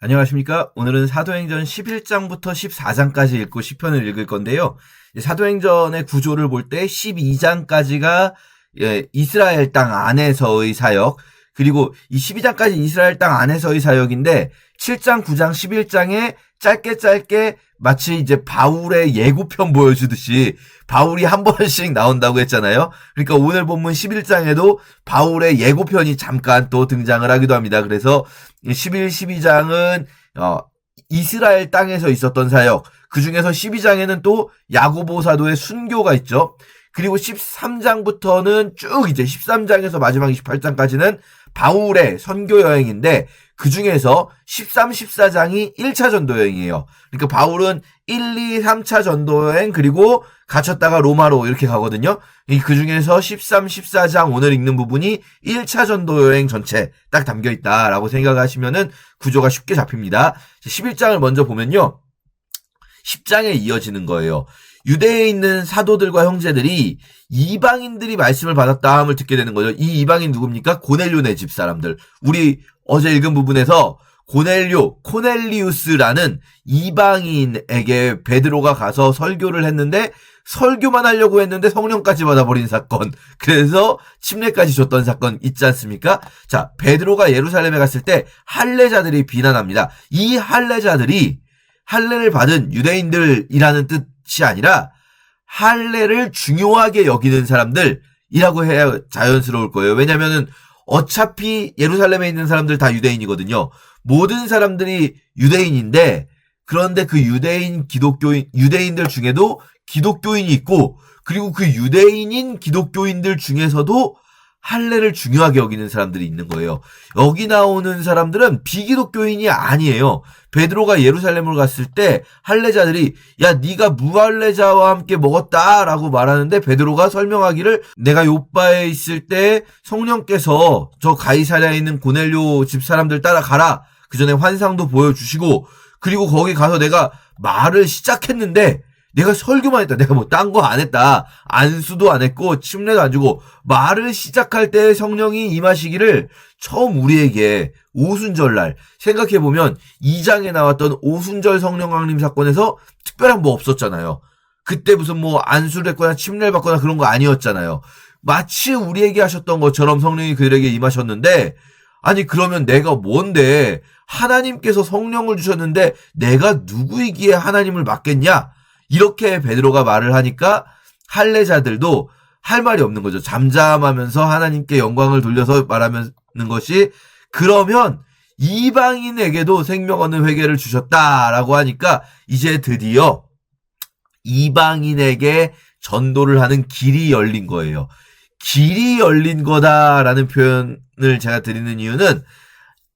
안녕하십니까. 오늘은 사도행전 11장부터 14장까지 읽고 10편을 읽을 건데요. 사도행전의 구조를 볼 때 12장까지가 이스라엘 땅 안에서의 사역, 그리고 이 12장까지 이스라엘 땅 안에서의 사역인데 7장, 9장, 11장에 짧게 마치 이제 바울의 예고편 보여주듯이 바울이 한 번씩 나온다고 했잖아요. 그러니까 오늘 본문 11장에도 바울의 예고편이 잠깐 또 등장을 하기도 합니다. 그래서 11, 12장은 이스라엘 땅에서 있었던 사역, 그 중에서 12장에는 또 야고보 사도의 순교가 있죠. 그리고 13장부터는 쭉 이제 13장에서 마지막 28장까지는 바울의 선교 여행인데 그 중에서 13, 14장이 1차 전도 여행이에요. 그러니까 바울은 1, 2, 3차 전도 여행 그리고 갇혔다가 로마로 이렇게 가거든요. 그 중에서 13, 14장 오늘 읽는 부분이 1차 전도 여행 전체 딱 담겨 있다라고 생각하시면은 구조가 쉽게 잡힙니다. 11장을 먼저 보면요. 10장에 이어지는 거예요. 유대에 있는 사도들과 형제들이 이방인들이 말씀을 받았다함을 듣게 되는 거죠. 이 이방인 누굽니까? 고넬료네 집 사람들. 우리 어제 읽은 부분에서 코넬리우스라는 이방인에게 베드로가 가서 설교를 했는데 설교만 하려고 했는데 성령까지 받아버린 사건. 그래서 침례까지 줬던 사건 있지 않습니까? 자, 베드로가 예루살렘에 갔을 때 할례자들이 비난합니다. 이 할례자들이 할례를 받은 유대인들이라는 뜻이 아니라 할례를 중요하게 여기는 사람들이라고 해야 자연스러울 거예요. 왜냐면은 어차피 예루살렘에 있는 사람들 다 유대인이거든요. 모든 사람들이 유대인인데 그런데 그 유대인들 중에도 기독교인이 있고 그리고 그 유대인인 기독교인들 중에서도 할례를 중요하게 여기는 사람들이 있는 거예요. 여기 나오는 사람들은 비기독교인이 아니에요. 베드로가 예루살렘을 갔을 때 할례자들이 야 네가 무할례자와 함께 먹었다라고 말하는데 베드로가 설명하기를 내가 요빠에 있을 때 성령께서 저 가이사랴에 있는 고넬료 집 사람들 따라가라. 그 전에 환상도 보여주시고 그리고 거기 가서 내가 말을 시작했는데 내가 설교만 했다. 내가 뭐 딴 거 안 했다. 안수도 안 했고 침례도 안 주고 말을 시작할 때 성령이 임하시기를 처음 우리에게 오순절날 생각해보면 2장에 나왔던 오순절 성령 강림 사건에서 특별한 뭐 없었잖아요. 그때 무슨 뭐 안수를 했거나 침례를 받거나 그런 거 아니었잖아요. 마치 우리에게 하셨던 것처럼 성령이 그들에게 임하셨는데 아니 그러면 내가 뭔데 하나님께서 성령을 주셨는데 내가 누구이기에 하나님을 맡겠냐? 이렇게 베드로가 말을 하니까 할례자들도 할 말이 없는 거죠. 잠잠하면서 하나님께 영광을 돌려서 말하는 것이 그러면 이방인에게도 생명 얻는 회개를 주셨다라고 하니까 이제 드디어 이방인에게 전도를 하는 길이 열린 거예요. 길이 열린 거다라는 표현을 제가 드리는 이유는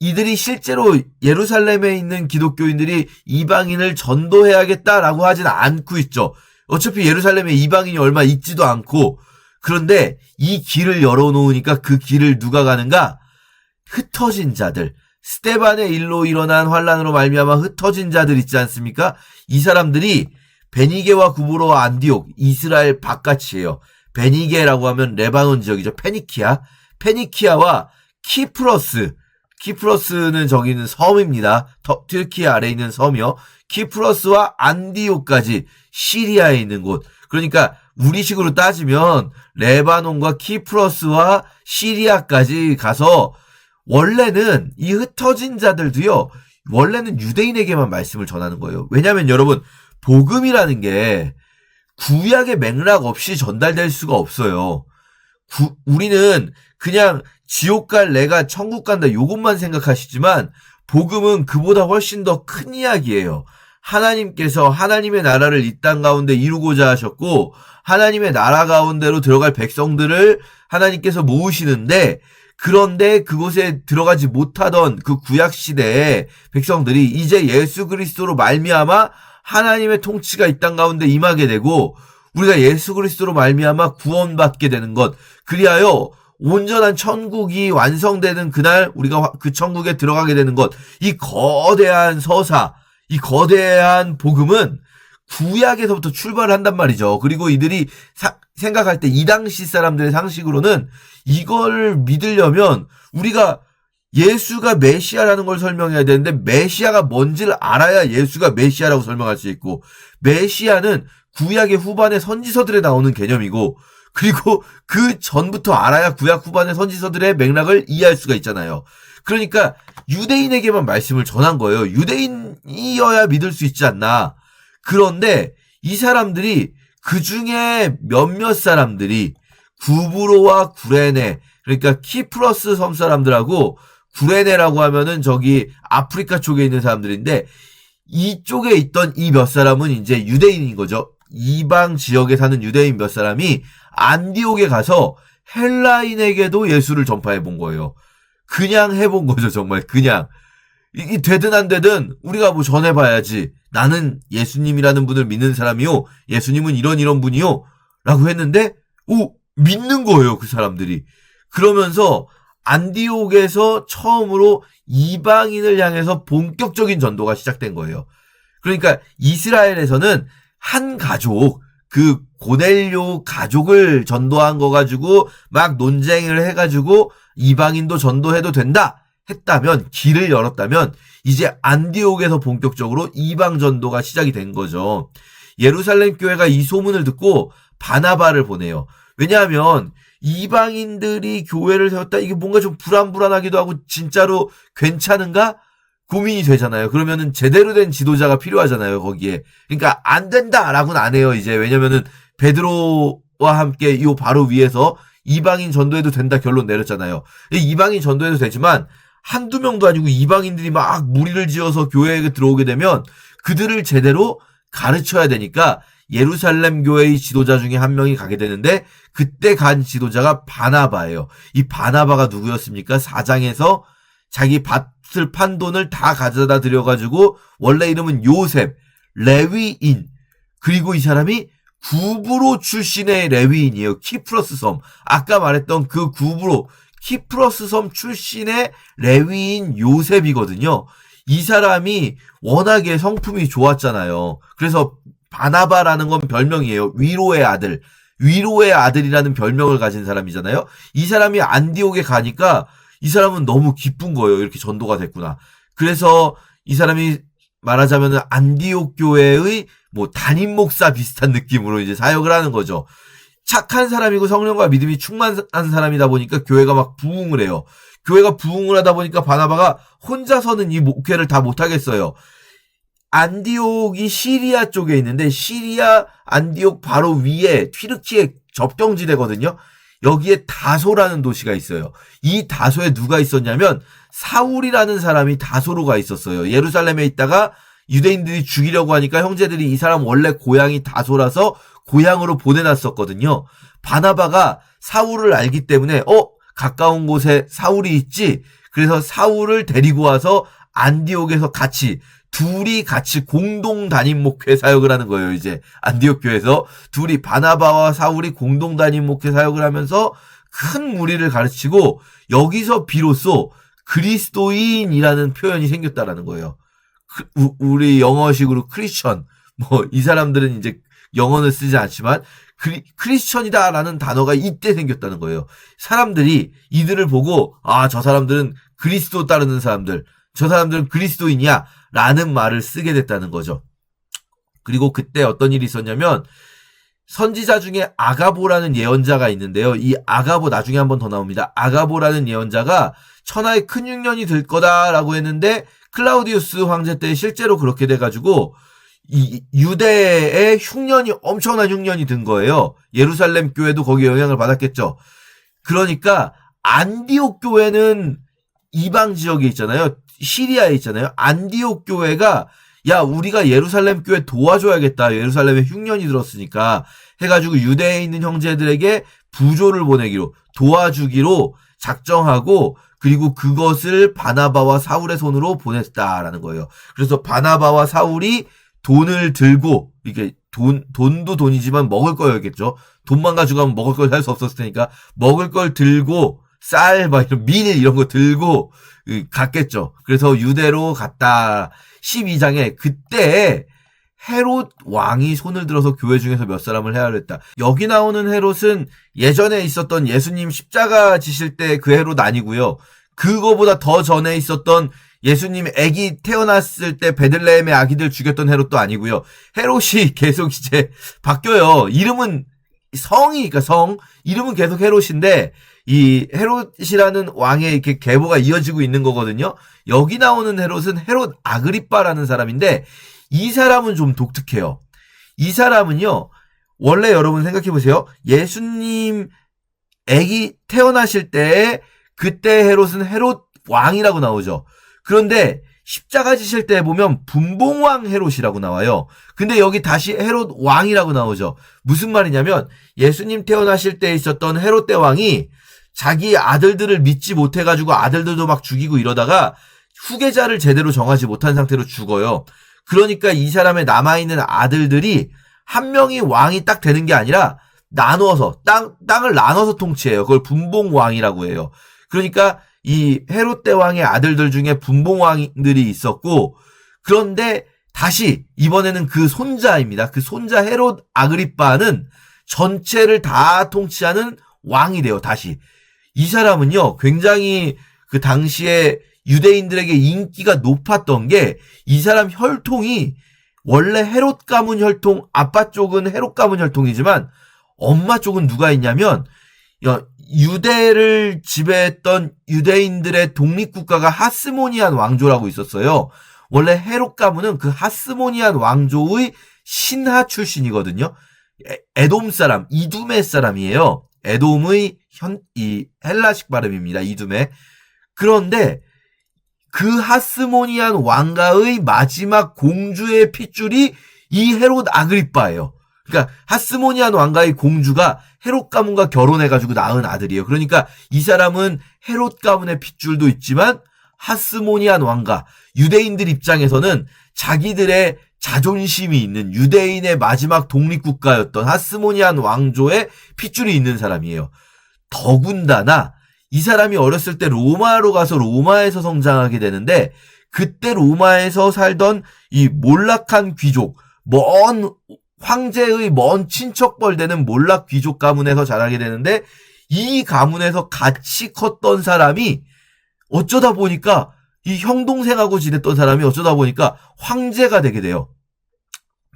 이들이 실제로 예루살렘에 있는 기독교인들이 이방인을 전도해야겠다라고 하진 않고 있죠. 어차피 예루살렘에 이방인이 얼마 있지도 않고 그런데 이 길을 열어놓으니까 그 길을 누가 가는가? 흩어진 자들. 스데반의 일로 일어난 환란으로 말미암아 흩어진 자들 있지 않습니까? 이 사람들이 베니게와 구브로와 안디옥, 이스라엘 바깥이에요. 베니게라고 하면 레바논 지역이죠. 페니키아와 키프러스는 저기는 섬입니다. 튀르키예 아래에 있는 섬이요. 키프러스와 안디옥까지 시리아에 있는 곳. 그러니까 우리식으로 따지면 레바논과 키프러스와 시리아까지 가서 원래는 이 흩어진 자들도요. 원래는 유대인에게만 말씀을 전하는 거예요. 왜냐하면 여러분 복음이라는 게 구약의 맥락 없이 전달될 수가 없어요. 우리는 그냥 지옥 갈 내가 천국 간다 요것만 생각하시지만 복음은 그보다 훨씬 더 큰 이야기예요. 하나님께서 하나님의 나라를 이 땅 가운데 이루고자 하셨고 하나님의 나라 가운데로 들어갈 백성들을 하나님께서 모으시는데 그런데 그곳에 들어가지 못하던 그 구약 시대의 백성들이 이제 예수 그리스도로 말미암아 하나님의 통치가 이 땅 가운데 임하게 되고 우리가 예수 그리스도로 말미암아 구원받게 되는 것 그리하여 온전한 천국이 완성되는 그날 우리가 그 천국에 들어가게 되는 것 이 거대한 서사 이 거대한 복음은 구약에서부터 출발을 한단 말이죠. 그리고 이들이 생각할 때 이 당시 사람들의 상식으로는 이걸 믿으려면 우리가 예수가 메시아라는 걸 설명해야 되는데 메시아가 뭔지를 알아야 예수가 메시아라고 설명할 수 있고, 메시아는 구약의 후반에 선지서들에 나오는 개념이고, 그리고 그 전부터 알아야 구약 후반의 선지서들의 맥락을 이해할 수가 있잖아요. 그러니까 유대인에게만 말씀을 전한 거예요. 유대인이어야 믿을 수 있지 않나. 그런데 이 사람들이, 그 중에 몇몇 사람들이 구브로와 구레네, 그러니까 키프러스 섬 사람들하고, 구레네라고 하면은 저기 아프리카 쪽에 있는 사람들인데, 이쪽에 있던 이 몇 사람은 이제 유대인인 거죠. 이방 지역에 사는 유대인 몇 사람이 안디옥에 가서 헬라인에게도 예수를 전파해 본 거예요. 그냥 해본 거죠, 정말. 그냥. 이게 되든 안 되든 우리가 뭐 전해봐야지. 나는 예수님이라는 분을 믿는 사람이요, 예수님은 이런 분이요 라고 했는데, 믿는 거예요, 그 사람들이. 그러면서 안디옥에서 처음으로 이방인을 향해서 본격적인 전도가 시작된 거예요. 그러니까 이스라엘에서는 한 가족, 그 고넬료 가족을 전도한 거 가지고 막 논쟁을 해가지고 이방인도 전도해도 된다 했다면, 길을 열었다면, 이제 안디옥에서 본격적으로 이방 전도가 시작이 된 거죠. 예루살렘 교회가 이 소문을 듣고 바나바를 보내요. 왜냐하면 이방인들이 교회를 세웠다, 이게 뭔가 좀 불안불안하기도 하고 진짜로 괜찮은가 고민이 되잖아요. 그러면은 제대로 된 지도자가 필요하잖아요, 거기에. 그러니까 안 된다라고는 안 해요, 이제. 왜냐면은 베드로와 함께 이 바로 위에서 이방인 전도해도 된다 결론 내렸잖아요. 이방인 전도해도 되지만 한두 명도 아니고 이방인들이 막 무리를 지어서 교회에 들어오게 되면 그들을 제대로 가르쳐야 되니까 예루살렘 교회의 지도자 중에 한 명이 가게 되는데, 그때 간 지도자가 바나바예요. 이 바나바가 누구였습니까? 4장에서 자기 밭을 판 돈을 다 가져다 드려가지고, 원래 이름은 요셉, 레위인, 그리고 이 사람이 구브로 출신의 레위인이에요. 키프러스 섬. 아까 말했던 그 구브로, 키프러스 섬 출신의 레위인 요셉이거든요. 이 사람이 워낙에 성품이 좋았잖아요. 그래서 바나바라는 건 별명이에요. 위로의 아들. 위로의 아들이라는 별명을 가진 사람이잖아요. 이 사람이 안디옥에 가니까 이 사람은 너무 기쁜 거예요. 이렇게 전도가 됐구나. 그래서 이 사람이 말하자면 안디옥 교회의 뭐 담임 목사 비슷한 느낌으로 이제 사역을 하는 거죠. 착한 사람이고 성령과 믿음이 충만한 사람이다 보니까 교회가 막 부흥을 해요. 교회가 부흥을 하다 보니까 바나바가 혼자서는 이 목회를 다 못하겠어요. 안디옥이 시리아 쪽에 있는데, 시리아 안디옥 바로 위에 튀르키예 접경지대거든요. 여기에 다소라는 도시가 있어요. 이 다소에 누가 있었냐면 사울이라는 사람이 다소로 가 있었어요. 예루살렘에 있다가 유대인들이 죽이려고 하니까 형제들이 이 사람 원래 고향이 다소라서 고향으로 보내놨었거든요. 바나바가 사울을 알기 때문에 가까운 곳에 사울이 있지. 그래서 사울을 데리고 와서 안디옥에서 둘이 같이 공동 담임 목회 사역을 하는 거예요. 이제 안디옥 교회에서 둘이, 바나바와 사울이 공동 담임 목회 사역을 하면서 큰 무리를 가르치고, 여기서 비로소 그리스도인이라는 표현이 생겼다라는 거예요. 우리 영어식으로 크리스천, 이 사람들은 이제 영어는 쓰지 않지만 크리스천이다라는 단어가 이때 생겼다는 거예요. 사람들이 이들을 보고, 저 사람들은 그리스도 따르는 사람들, 저 사람들은 그리스도인이야 라는 말을 쓰게 됐다는 거죠. 그리고 그때 어떤 일이 있었냐면, 선지자 중에 아가보라는 예언자가 있는데요. 이 아가보 나중에 한 번 더 나옵니다. 아가보라는 예언자가 천하의 큰 흉년이 들 거다라고 했는데, 클라우디우스 황제 때 실제로 그렇게 돼가지고 이 유대의 흉년이, 엄청난 흉년이 든 거예요. 예루살렘 교회도 거기에 영향을 받았겠죠. 그러니까 안디옥 교회는 이방 지역에 있잖아요. 시리아에 있잖아요. 안디옥 교회가, 야, 우리가 예루살렘 교회 도와줘야겠다, 예루살렘에 흉년이 들었으니까 해가지고 유대에 있는 형제들에게 부조를 보내기로, 도와주기로 작정하고, 그리고 그것을 바나바와 사울의 손으로 보냈다라는 거예요. 그래서 바나바와 사울이 돈을 들고, 이게 돈도 돈이지만 먹을 거였겠죠. 돈만 가지고 가면 먹을 걸 살 수 없었을 테니까 먹을 걸 들고, 쌀, 밀 이런 거 들고 갔겠죠. 그래서 유대로 갔다. 12장에 그때 헤롯 왕이 손을 들어서 교회 중에서 몇 사람을 헤아렸다. 여기 나오는 헤롯은 예전에 있었던 예수님 십자가 지실 때 그 헤롯 아니고요. 그거보다 더 전에 있었던 예수님 아기 태어났을 때 베들레헴의 아기들 죽였던 헤롯도 아니고요. 헤롯이 계속 이제 바뀌어요. 이름은 그러니까 이름은 계속 헤롯인데 이 헤롯이라는 왕의 이렇게 계보가 이어지고 있는 거거든요. 여기 나오는 헤롯은 헤롯 아그리빠라는 사람인데 이 사람은 좀 독특해요. 이 사람은요. 원래 여러분 생각해 보세요. 예수님 아기 태어나실 때 그때 헤롯은 헤롯 왕이라고 나오죠. 그런데 십자가 지실 때 보면 분봉왕 헤롯이라고 나와요. 근데 여기 다시 헤롯 왕이라고 나오죠. 무슨 말이냐면 예수님 태어나실 때 있었던 헤롯 대왕이 자기 아들들을 믿지 못해가지고 아들들도 막 죽이고 이러다가 후계자를 제대로 정하지 못한 상태로 죽어요. 그러니까 이 사람의 남아있는 아들들이 한 명이 왕이 딱 되는 게 아니라 나누어서 땅을 나눠서 통치해요. 그걸 분봉왕이라고 해요. 그러니까 이 헤롯 대왕의 아들들 중에 분봉왕들이 있었고 그런데 다시 이번에는 그 손자입니다. 그 손자 헤롯 아그리빠는 전체를 다 통치하는 왕이 돼요. 다시. 이 사람은요. 굉장히 그 당시에 유대인들에게 인기가 높았던 게 이 사람 혈통이 원래 헤롯 가문 혈통, 아빠 쪽은 헤롯 가문 혈통이지만 엄마 쪽은 누가 있냐면 유대를 지배했던 유대인들의 독립국가가 하스모니안 왕조라고 있었어요. 원래 헤롯 가문은 그 하스모니안 왕조의 신하 출신이거든요. 에돔 사람, 이두메 사람이에요. 에돔의 이 헬라식 발음입니다. 이두메. 그런데 그 하스모니안 왕가의 마지막 공주의 핏줄이 이 헤롯 아그리빠예요. 그러니까 하스모니안 왕가의 공주가 헤롯 가문과 결혼해가지고 낳은 아들이에요. 그러니까 이 사람은 헤롯 가문의 핏줄도 있지만 하스모니안 왕가, 유대인들 입장에서는 자기들의 자존심이 있는 유대인의 마지막 독립국가였던 하스모니안 왕조의 핏줄이 있는 사람이에요. 더군다나 이 사람이 어렸을 때 로마로 가서 로마에서 성장하게 되는데 그때 로마에서 살던 이 몰락한 귀족, 먼 황제의 먼 친척벌 되는 몰락 귀족 가문에서 자라게 되는데 이 가문에서 같이 컸던 사람이 어쩌다 보니까 이 형동생하고 지냈던 사람이 어쩌다 보니까 황제가 되게 돼요.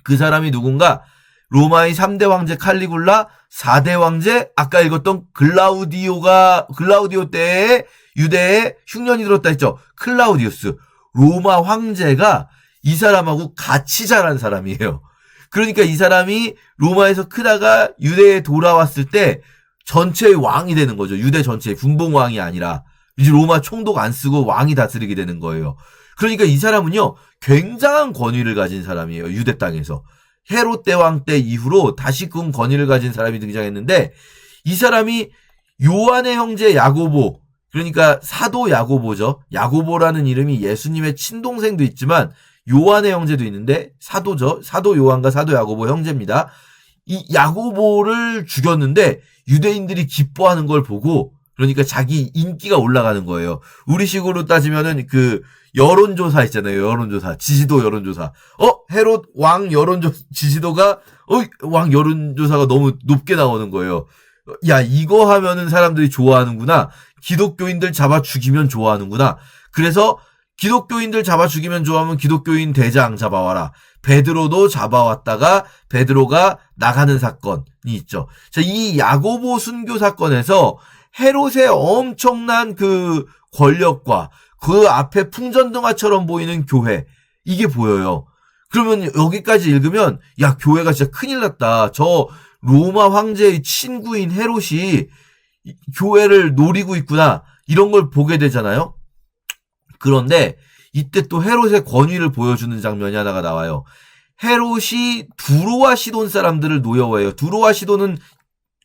그 사람이 누군가 로마의 3대 황제 칼리굴라, 4대 황제 아까 읽었던 글라우디오 때에 유대에 흉년이 들었다 했죠. 클라우디우스. 로마 황제가 이 사람하고 같이 자란 사람이에요. 그러니까 이 사람이 로마에서 크다가 유대에 돌아왔을 때 전체의 왕이 되는 거죠. 유대 전체의 분봉왕이 아니라 이제 로마 총독 안 쓰고 왕이 다스리게 되는 거예요. 그러니까 이 사람은요 굉장한 권위를 가진 사람이에요. 유대 땅에서. 헤롯 대왕 때 이후로 다시금 권위를 가진 사람이 등장했는데 이 사람이 요한의 형제 야고보, 그러니까 사도 야고보죠. 야고보라는 이름이 예수님의 친동생도 있지만 요한의 형제도 있는데 사도죠. 사도 요한과 사도 야고보 형제입니다. 이 야고보를 죽였는데 유대인들이 기뻐하는 걸 보고 그러니까 자기 인기가 올라가는 거예요. 우리식으로 따지면은 그 여론조사 있잖아요. 여론조사. 지지도 여론조사. 헤롯 왕 지지도가 왕 여론조사가 너무 높게 나오는 거예요. 야, 이거 하면은 사람들이 좋아하는구나. 기독교인들 잡아 죽이면 좋아하는구나. 그래서 기독교인들 잡아 죽이면 좋아하면 기독교인 대장 잡아와라. 베드로도 잡아왔다가 베드로가 나가는 사건이 있죠. 자, 이 야고보 순교 사건에서 헤롯의 엄청난 그 권력과 그 앞에 풍전등화처럼 보이는 교회, 이게 보여요. 그러면 여기까지 읽으면 야, 교회가 진짜 큰일 났다. 저 로마 황제의 친구인 헤롯이 교회를 노리고 있구나. 이런 걸 보게 되잖아요. 그런데 이때 또 헤롯의 권위를 보여주는 장면이 하나가 나와요. 헤롯이 두로와 시돈 사람들을 노여워해요. 두로와 시돈은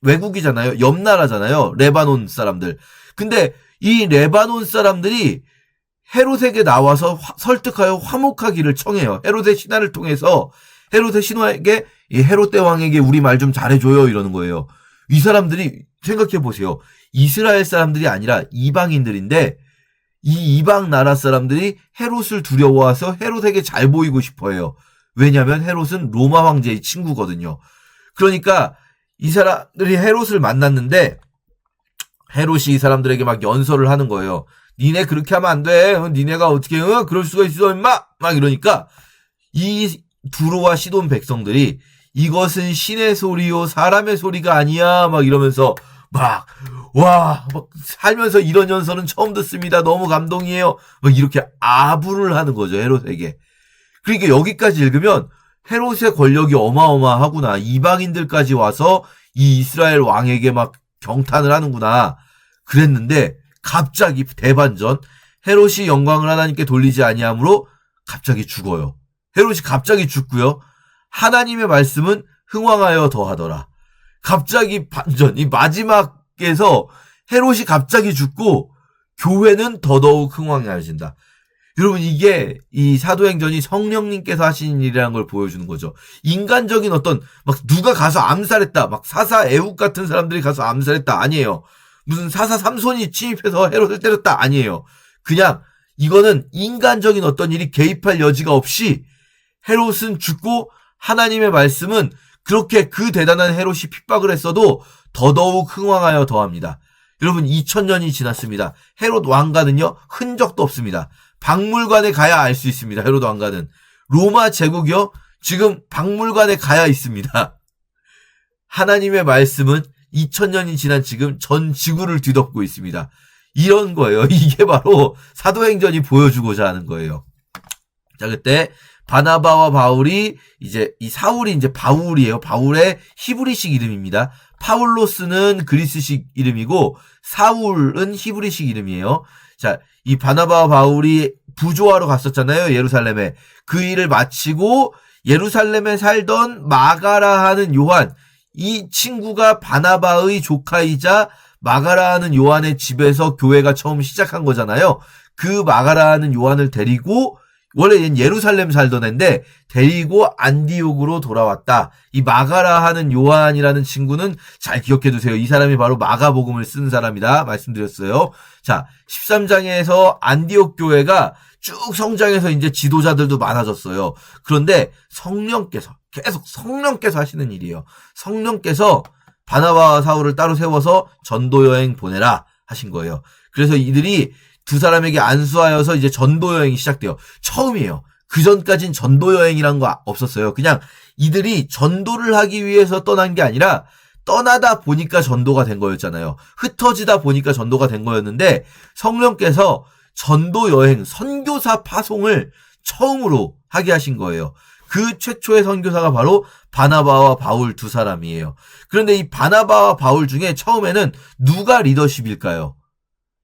외국이잖아요. 옆 나라잖아요. 레바논 사람들. 근데 이 레바논 사람들이 헤롯에게 나와서 설득하여 화목하기를 청해요. 헤롯의 신하를 통해서 헤롯의 신하에게 이 헤롯 대왕에게 우리 말 좀 잘해줘요 이러는 거예요. 이 사람들이 생각해 보세요. 이스라엘 사람들이 아니라 이방인들인데 이 이방 나라 사람들이 헤롯을 두려워해서 헤롯에게 잘 보이고 싶어해요. 왜냐하면 헤롯은 로마 황제의 친구거든요. 그러니까 이 사람들이 헤롯을 만났는데 헤롯이 이 사람들에게 막 연설을 하는 거예요. 니네 그렇게 하면 안 돼. 니네가 어떻게 그럴 수가 있어 임마. 막 이러니까 이 두로와 시돈 백성들이 이것은 신의 소리요 사람의 소리가 아니야 막 이러면서 막 살면서 이런 연설은 처음 듣습니다. 너무 감동이에요. 막 이렇게 아부를 하는 거죠, 헤롯에게. 그러니까 여기까지 읽으면 헤롯의 권력이 어마어마하구나. 이방인들까지 와서 이 이스라엘 왕에게 막 경탄을 하는구나. 그랬는데 갑자기 대반전. 헤롯이 영광을 하나님께 돌리지 아니하므로 갑자기 죽어요. 헤롯이 갑자기 죽고요. 하나님의 말씀은 흥왕하여 더하더라. 갑자기 반전. 이 마지막에서 헤롯이 갑자기 죽고 교회는 더더욱 흥왕해진다. 여러분 이게 이 사도행전이 성령님께서 하신 일이라는 걸 보여주는 거죠. 인간적인 어떤 막 누가 가서 암살했다. 막 사사 애국 같은 사람들이 가서 암살했다. 아니에요. 무슨 사사 삼손이 침입해서 헤롯을 때렸다. 아니에요. 그냥 이거는 인간적인 어떤 일이 개입할 여지가 없이 헤롯은 죽고 하나님의 말씀은 그렇게 그 대단한 헤롯이 핍박을 했어도 더더욱 흥왕하여 더합니다. 여러분 2000년이 지났습니다. 헤롯 왕가는요 흔적도 없습니다. 박물관에 가야 알 수 있습니다. 헤롯 왕가는. 로마 제국이요 지금 박물관에 가야 있습니다. 하나님의 말씀은 2000년이 지난 지금 전 지구를 뒤덮고 있습니다. 이런 거예요. 이게 바로 사도행전이 보여주고자 하는 거예요. 자, 그때 바나바와 바울이 이제 이 사울이 이제 바울이에요. 바울의 히브리식 이름입니다. 파울로스는 그리스식 이름이고 사울은 히브리식 이름이에요. 자, 이 바나바와 바울이 부조하러 갔었잖아요. 예루살렘에. 그 일을 마치고 예루살렘에 살던 마가라 하는 요한, 이 친구가 바나바의 조카이자 마가라 하는 요한의 집에서 교회가 처음 시작한 거잖아요. 그 마가라 하는 요한을 데리고 원래 얘는 예루살렘 살던 애인데 데리고 안디옥으로 돌아왔다. 이 마가라 하는 요한이라는 친구는 잘 기억해 두세요. 이 사람이 바로 마가복음을 쓴 사람이다 말씀드렸어요. 자, 13장에서 안디옥 교회가 쭉 성장해서 이제 지도자들도 많아졌어요. 그런데 성령께서 계속 성령께서 하시는 일이에요. 성령께서 바나바와 사울을 따로 세워서 전도 여행 보내라 하신 거예요. 그래서 이들이 두 사람에게 안수하여서 이제 전도 여행이 시작돼요. 처음이에요. 그 전까진 전도 여행이란 거 없었어요. 그냥 이들이 전도를 하기 위해서 떠난 게 아니라 떠나다 보니까 전도가 된 거였잖아요. 흩어지다 보니까 전도가 된 거였는데 성령께서 전도 여행, 선교사 파송을 처음으로 하게 하신 거예요. 그 최초의 선교사가 바로 바나바와 바울 두 사람이에요. 그런데 이 바나바와 바울 중에 처음에는 누가 리더십일까요?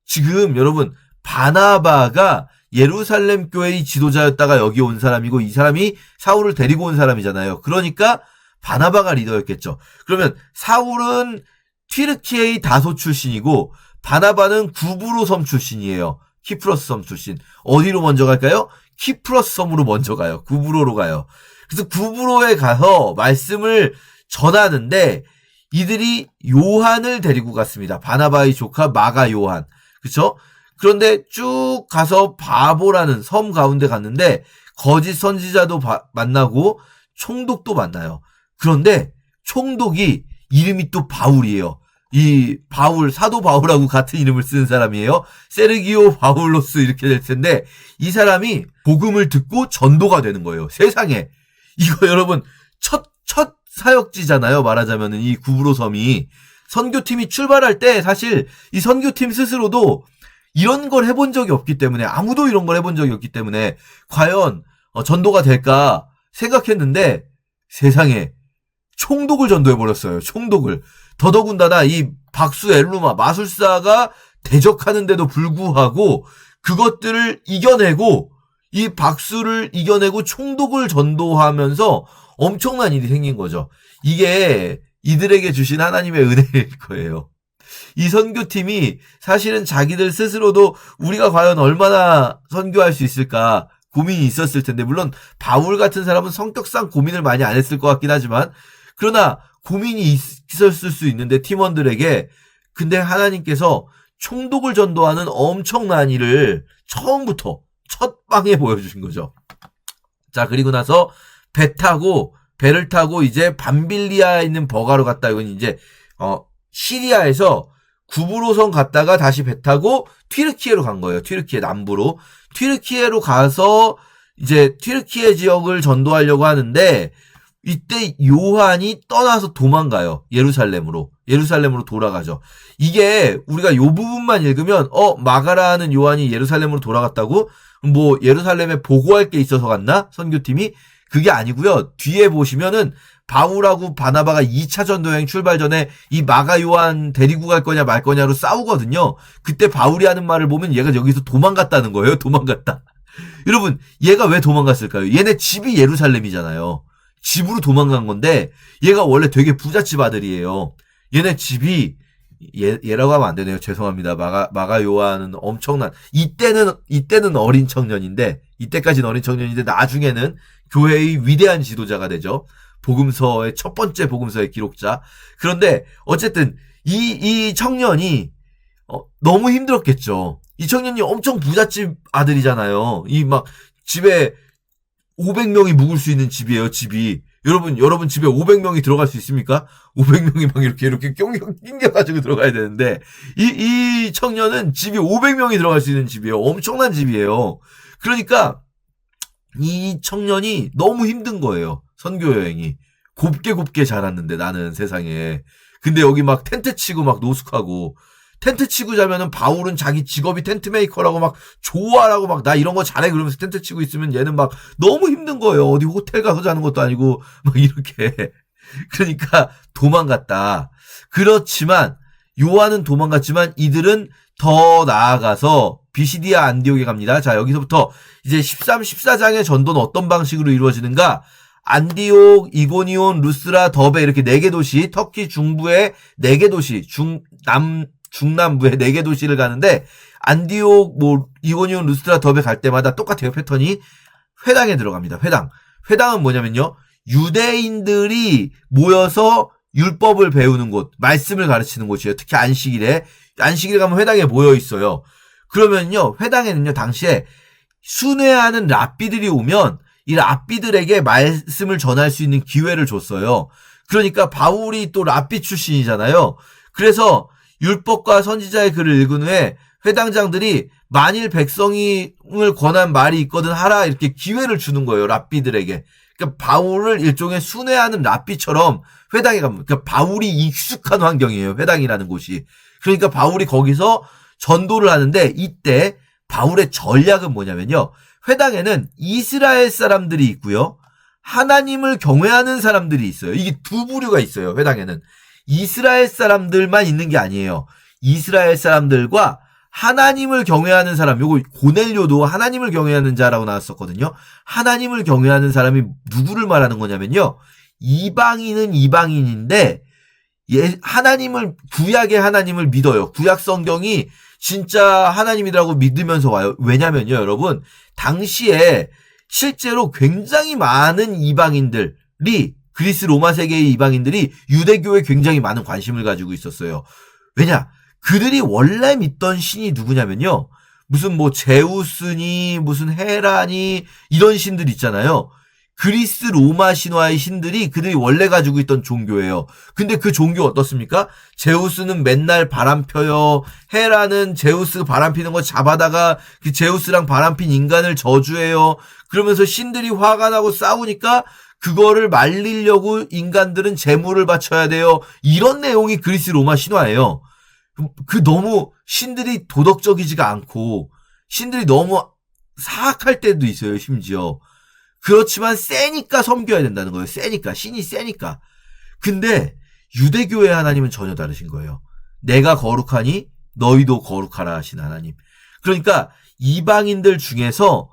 지금 여러분 바나바가 예루살렘 교회의 지도자였다가 여기 온 사람이고 이 사람이 사울을 데리고 온 사람이잖아요. 그러니까 바나바가 리더였겠죠. 그러면 사울은 튀르키예의 다소 출신이고 바나바는 구브로 섬 출신이에요. 키프로스 섬 출신. 어디로 먼저 갈까요? 키프로스 섬으로 먼저 가요. 구브로로 가요. 그래서 구브로에 가서 말씀을 전하는데 이들이 요한을 데리고 갔습니다. 바나바의 조카 마가 요한. 그쵸? 그런데 쭉 가서 바보라는 섬 가운데 갔는데 거짓 선지자도 만나고 총독도 만나요. 그런데 총독이 이름이 또 바울이에요. 이 바울, 사도 바울하고 같은 이름을 쓰는 사람이에요. 세르기오 바울로스 이렇게 될 텐데 이 사람이 복음을 듣고 전도가 되는 거예요. 세상에. 이거 여러분 첫 사역지잖아요. 말하자면은 이 구브로 섬이. 선교팀이 출발할 때 사실 이 선교팀 스스로도 이런 걸 해본 적이 없기 때문에 아무도 이런 걸 해본 적이 없기 때문에 과연 전도가 될까 생각했는데 세상에 총독을 전도해버렸어요. 총독을. 더더군다나 이 박수 엘루마 마술사가 대적하는데도 불구하고 그것들을 이겨내고 이 박수를 이겨내고 총독을 전도하면서 엄청난 일이 생긴 거죠. 이게 이들에게 주신 하나님의 은혜일 거예요. 이 선교팀이 사실은 자기들 스스로도 우리가 과연 얼마나 선교할 수 있을까 고민이 있었을 텐데 물론 바울 같은 사람은 성격상 고민을 많이 안 했을 것 같긴 하지만 그러나 고민이 있었을 수 있는데 팀원들에게 근데 하나님께서 총독을 전도하는 엄청난 일을 처음부터 첫 방에 보여주신 거죠. 자 그리고 나서 배를 타고 이제 밤빌리아에 있는 버가로 갔다 이건 이제 시리아에서 구브로선 갔다가 다시 배 타고 튀르키예로 간 거예요. 튀르키예 남부로. 튀르키예로 가서 이제 튀르키예 지역을 전도하려고 하는데 이때 요한이 떠나서 도망가요. 예루살렘으로 돌아가죠. 이게 우리가 요 부분만 읽으면 마가라는 요한이 예루살렘으로 돌아갔다고? 뭐 예루살렘에 보고할 게 있어서 갔나? 선교팀이? 그게 아니고요. 뒤에 보시면은 바울하고 바나바가 2차 전도여행 출발 전에 이 마가 요한 데리고 갈 거냐 말 거냐로 싸우거든요. 그때 바울이 하는 말을 보면 얘가 여기서 도망갔다는 거예요. 도망갔다. 여러분, 얘가 왜 도망갔을까요? 얘네 집이 예루살렘이잖아요. 집으로 도망간 건데 얘가 원래 되게 부잣집 아들이에요. 얘네 집이 얘라고 하면 안 되네요. 죄송합니다. 마가 요한은 엄청난 이때는 어린 청년인데 이때까지는 어린 청년인데 나중에는 교회의 위대한 지도자가 되죠. 복음서의 첫 번째 복음서의 기록자. 그런데 어쨌든 이 청년이 너무 힘들었겠죠. 이 청년이 엄청 부잣집 아들이잖아요. 이 막 집에 500명이 묵을 수 있는 집이에요, 집이. 여러분 집에 500명이 들어갈 수 있습니까? 500명이 막 이렇게 낑겨가지고 들어가야 되는데, 이 청년은 집이 500명이 들어갈 수 있는 집이에요. 엄청난 집이에요. 그러니까, 이 청년이 너무 힘든 거예요. 선교 여행이. 곱게 자랐는데, 나는 세상에. 근데 여기 막 텐트 치고 막 노숙하고, 텐트 치고 자면은 바울은 자기 직업이 텐트 메이커라고 막 좋아라고 막 나 이런 거 잘해 그러면서 텐트 치고 있으면 얘는 막 너무 힘든 거예요. 어디 호텔 가서 자는 것도 아니고 막 이렇게. 그러니까 도망갔다. 그렇지만 요한은 도망갔지만 이들은 더 나아가서 비시디아 안디옥에 갑니다. 자, 여기서부터 이제 13, 14장의 전도는 어떤 방식으로 이루어지는가? 안디옥, 이고니온, 루스라, 더베 이렇게 4개 도시, 터키 중부의 4개 도시, 중남부의 4개 도시를 가는데 안디옥, 이고니온, 루스트라, 더베 갈 때마다 똑같아요. 패턴이. 회당에 들어갑니다. 회당은 뭐냐면요. 유대인들이 모여서 율법을 배우는 곳, 말씀을 가르치는 곳이에요. 특히 안식일에 가면 회당에 모여 있어요. 그러면요. 회당에는요. 당시에 순회하는 랍비들이 오면 이 랍비들에게 말씀을 전할 수 있는 기회를 줬어요. 그러니까 바울이 또 랍비 출신이잖아요. 그래서 율법과 선지자의 글을 읽은 후에 회당장들이 만일 백성을 권한 말이 있거든 하라 이렇게 기회를 주는 거예요. 랍비들에게. 그러니까 바울을 일종의 순회하는 랍비처럼 회당에 가면 그러니까 바울이 익숙한 환경이에요. 회당이라는 곳이. 그러니까 바울이 거기서 전도를 하는데 이때 바울의 전략은 뭐냐면요. 회당에는 이스라엘 사람들이 있고요. 하나님을 경외하는 사람들이 있어요. 이게 두 부류가 있어요. 회당에는. 이스라엘 사람들만 있는 게 아니에요. 이스라엘 사람들과 하나님을 경외하는 사람, 요거 고넬료도 하나님을 경외하는 자라고 나왔었거든요. 하나님을 경외하는 사람이 누구를 말하는 거냐면요. 이방인은 이방인인데 구약의 하나님을 믿어요. 구약 성경이 진짜 하나님이라고 믿으면서 와요. 왜냐면요, 여러분. 당시에 실제로 굉장히 많은 이방인들이 그리스 로마 세계의 이방인들이 유대교에 굉장히 많은 관심을 가지고 있었어요. 왜냐? 그들이 원래 믿던 신이 누구냐면요. 무슨 제우스니 무슨 헤라니 이런 신들 있잖아요. 그리스 로마 신화의 신들이 그들이 원래 가지고 있던 종교예요. 근데 그 종교 어떻습니까? 제우스는 맨날 바람 펴요. 헤라는 제우스 바람 피는 거 잡아다가 그 제우스랑 바람 핀 인간을 저주해요. 그러면서 신들이 화가 나고 싸우니까 그거를 말리려고 인간들은 제물을 바쳐야 돼요. 이런 내용이 그리스 로마 신화예요. 너무 신들이 도덕적이지가 않고 신들이 너무 사악할 때도 있어요. 심지어. 그렇지만 세니까 섬겨야 된다는 거예요. 신이 세니까. 근데 유대교의 하나님은 전혀 다르신 거예요. 내가 거룩하니 너희도 거룩하라 하신 하나님. 그러니까 이방인들 중에서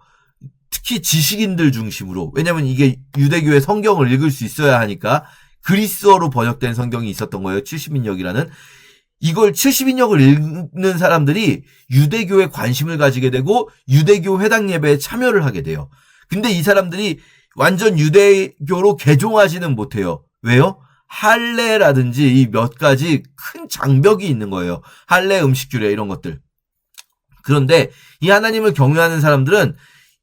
특히 지식인들 중심으로, 왜냐면 이게 유대교의 성경을 읽을 수 있어야 하니까 그리스어로 번역된 성경이 있었던 거예요. 70인역이라는. 이걸 70인역을 읽는 사람들이 유대교에 관심을 가지게 되고 유대교 회당 예배에 참여를 하게 돼요. 근데 이 사람들이 완전 유대교로 개종하지는 못해요. 왜요? 할례라든지 이 몇 가지 큰 장벽이 있는 거예요. 할례, 음식규례 이런 것들. 그런데 이 하나님을 경외하는 사람들은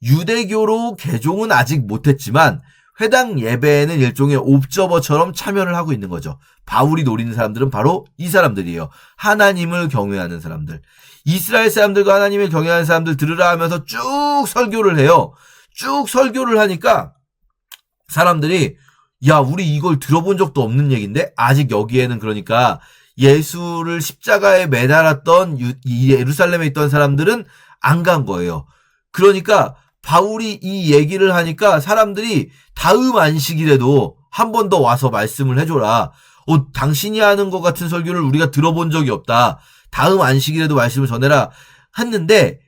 유대교로 개종은 아직 못했지만 회당 예배에는 일종의 옵저버처럼 참여를 하고 있는 거죠. 바울이 노리는 사람들은 바로 이 사람들이에요. 하나님을 경외하는 사람들. 이스라엘 사람들과 하나님을 경외하는 사람들 들으라 하면서 쭉 설교를 해요. 쭉 설교를 하니까 사람들이 야, 우리 이걸 들어본 적도 없는 얘기인데 아직 여기에는 그러니까 예수를 십자가에 매달았던 예루살렘에 있던 사람들은 안 간 거예요. 그러니까 바울이 이 얘기를 하니까 사람들이 다음 안식일에도 한 번 더 와서 말씀을 해줘라. 당신이 하는 것 같은 설교를 우리가 들어본 적이 없다. 다음 안식일에도 말씀을 전해라 했는데